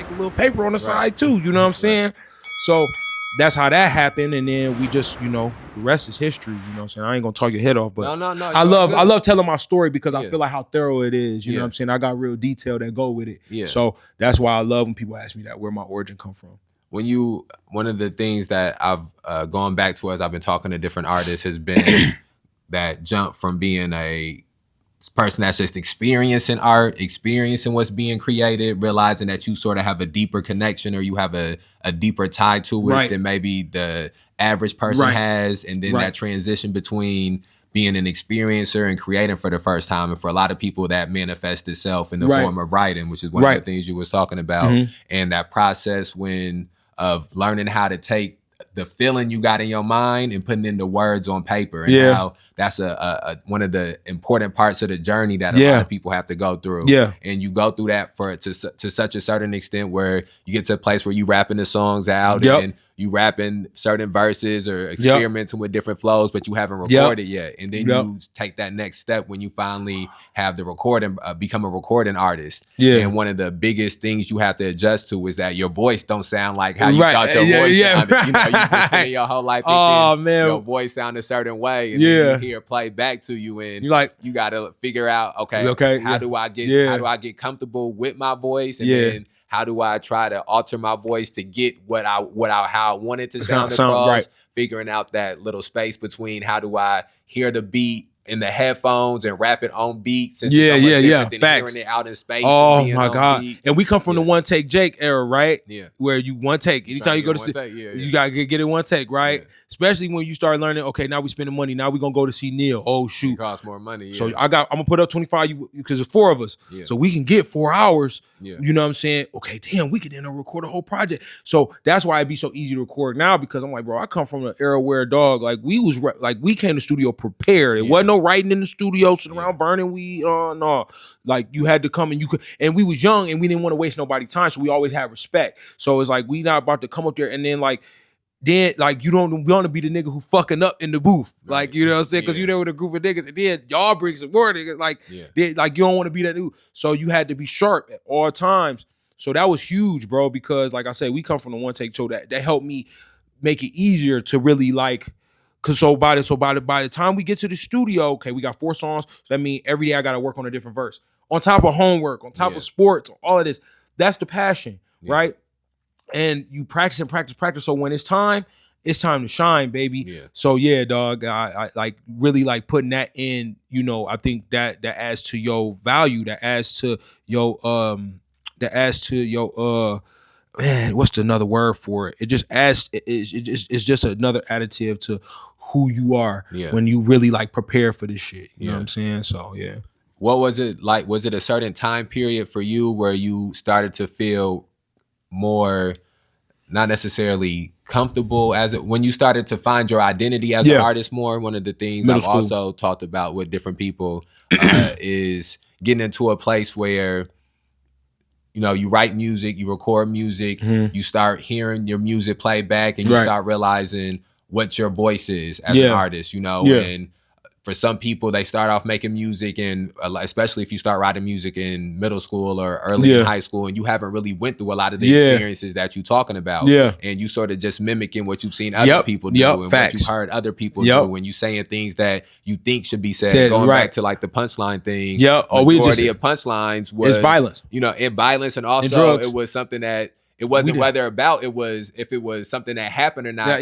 make a little paper on the side too. You know what I'm saying? So that's how that happened, and then we just, the rest is history. You know what I'm saying? I ain't gonna talk your head off, but no. I love telling my story because I feel like how thorough it is. You know Yeah. what I'm saying? I got real detail that go with it. Yeah. So that's why I love when people ask me that, where my origin come from. One of the things that I've gone back to as I've been talking to different artists has been that jump from being a person that's just experiencing art, experiencing what's being created, realizing that you sort of have a deeper connection or you have a deeper tie to it than maybe the average person has. And then that transition between being an experiencer and creating for the first time. And for a lot of people that manifests itself in the form of writing, which is one of the things you was talking about. And that process of learning how to take the feeling you got in your mind and putting into words on paper, and how that's a one of the important parts of the journey that a lot of people have to go through. And you go through that to such a certain extent where you get to a place where you rapping the songs out and you rapping certain verses or experimenting with different flows, but you haven't recorded yet. And then you take that next step when you finally have the recording, become a recording artist. And one of the biggest things you have to adjust to is that your voice don't sound like how you thought your voice sounded. You know, you've been spending your whole life thinking your voice sound a certain way, and then you hear it play back to you, and you got to figure out, how do I get comfortable with my voice, and then how do I try to alter my voice to get how I want it to sound across? Figuring out that little space between how do I hear the beat in the headphones and rap it on beat, since it's so much different than hearing it out in space. Oh and being my on God! Beat. And we come from the one take Jake era, right? Yeah. Where you one take. Anytime you go to see, you gotta get it one take, right? Especially when you start learning. Okay, now we spending money. Now we gonna go to see Neil. Oh shoot, it costs more money. So I'm gonna put up 25 because there's 4 of us, so we can get 4 hours. You know what I'm saying? Okay, damn, we could then record a whole project. So that's why it'd be so easy to record now, because I'm like, bro, I come from an era where we came to studio prepared. It wasn't no writing in the studio, sitting around burning weed. No, like you had to come and we was young and we didn't want to waste nobody's time, so we always had respect. So it's like we not about to come up there and then you don't want to be the nigga who fucking up in the booth, like, you know what I'm saying? Because you there with a group of niggas, and then y'all bring some more niggas, like you don't want to be that dude. So you had to be sharp at all times. So that was huge, bro, because like I said, we come from the one take show that helped me make it easier to really cause by the time we get to the studio, okay, we got 4 songs. So that means every day I gotta work on a different verse. On top of homework, on top of sports, all of this. That's the passion, right? And you practice and practice. So when it's time to shine, baby. So yeah, dog, I like really like putting that in, I think that adds to your value, that adds to your man, what's another word for it? It just adds, it's just another additive to who you are when you really like prepare for this shit. You know what I'm saying? So yeah. What was it like? Was it a certain time period for you where you started to feel more, not necessarily comfortable when you started to find your identity as an artist more? One of the things I've also talked about with different people is getting into a place where, you write music, you record music, you start hearing your music play back, and you start realizing what your voice is as an artist, and for some people, they start off making music, and especially if you start writing music in middle school or early in high school, and you haven't really went through a lot of the experiences that you're talking about, and you sort of just mimicking what you've seen other people do and what you've heard other people do, and you saying things that you think should be said. Going back to like the punchline thing, majority of punchlines was violence, violence, and also it was something that it wasn't whether about it was if it was something that happened or not.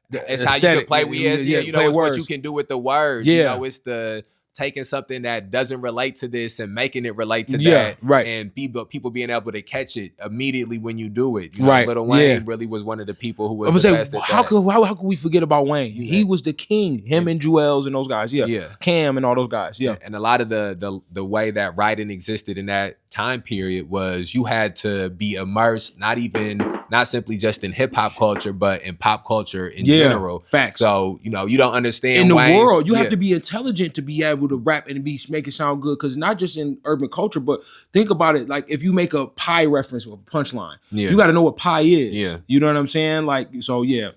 It's how you can play. It's what you can do with the words. It's the taking something that doesn't relate to this and making it relate to that. And people being able to catch it immediately when you do it. Lil Wayne really was one of the people who was the best at how that. could we forget about Wayne? He was the king. Him and Jewels and those guys. Cam and all those guys. And a lot of the way that writing existed in that time period was you had to be immersed, not simply just in hip hop culture, but in pop culture in general. Facts. So, you don't understand in the Wayne's, world. You have to be intelligent to be able to rap and make it sound good. Cause not just in urban culture, but think about it. Like if you make a pie reference with a punchline, you got to know what pie is. You know what I'm saying? Like, so yeah.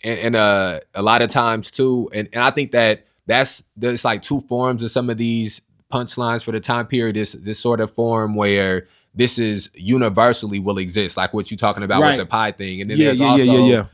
And a lot of times too, and I think that there's like 2 forms of some of these punchlines for the time period. This sort of form where this is universally will exist, like what you're talking about with the pie thing. And then there's also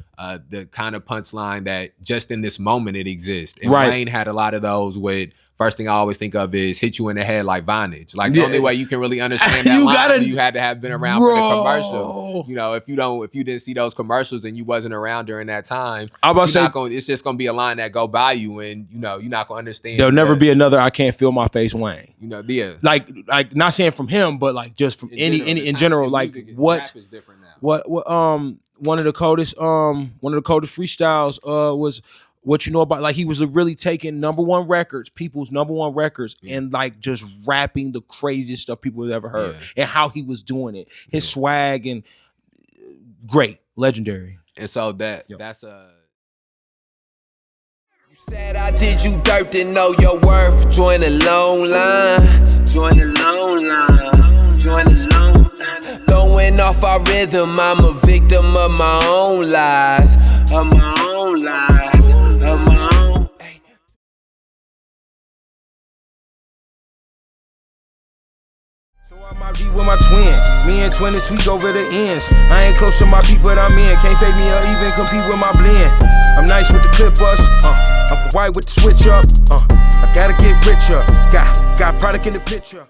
the kind of punchline that just in this moment it exists. And Wayne had a lot of those with, first thing I always think of is hit you in the head like Vonage. Like the only way you can really understand that line, you had to have been around for the commercial. You know, if you didn't see those commercials and you wasn't around during that time, it's just gonna be a line that go by you, and you know, you're not gonna understand. There'll never be another I can't feel my face Wayne. You know, like not saying from him, but like just from any in general. Like what one of the coldest freestyles was what you know about, like he was really taking people's number one records, and like just rapping the craziest stuff people have ever heard, and how he was doing it, his swag, and great, legendary. And so that's a. You said I did you dirt to know your worth. Join the long line. Join the long line. Join the long line. Throwing off our rhythm, I'm a victim of my own lies. Of my own lies. Of my own. So I might be with my twin. Me and twin to tweak over the ends. I ain't close to my beat, but I'm in. Can't fake me or even compete with my blend. I'm nice with the clip bust. I'm white with the switch up. I gotta get richer. Got product in the picture.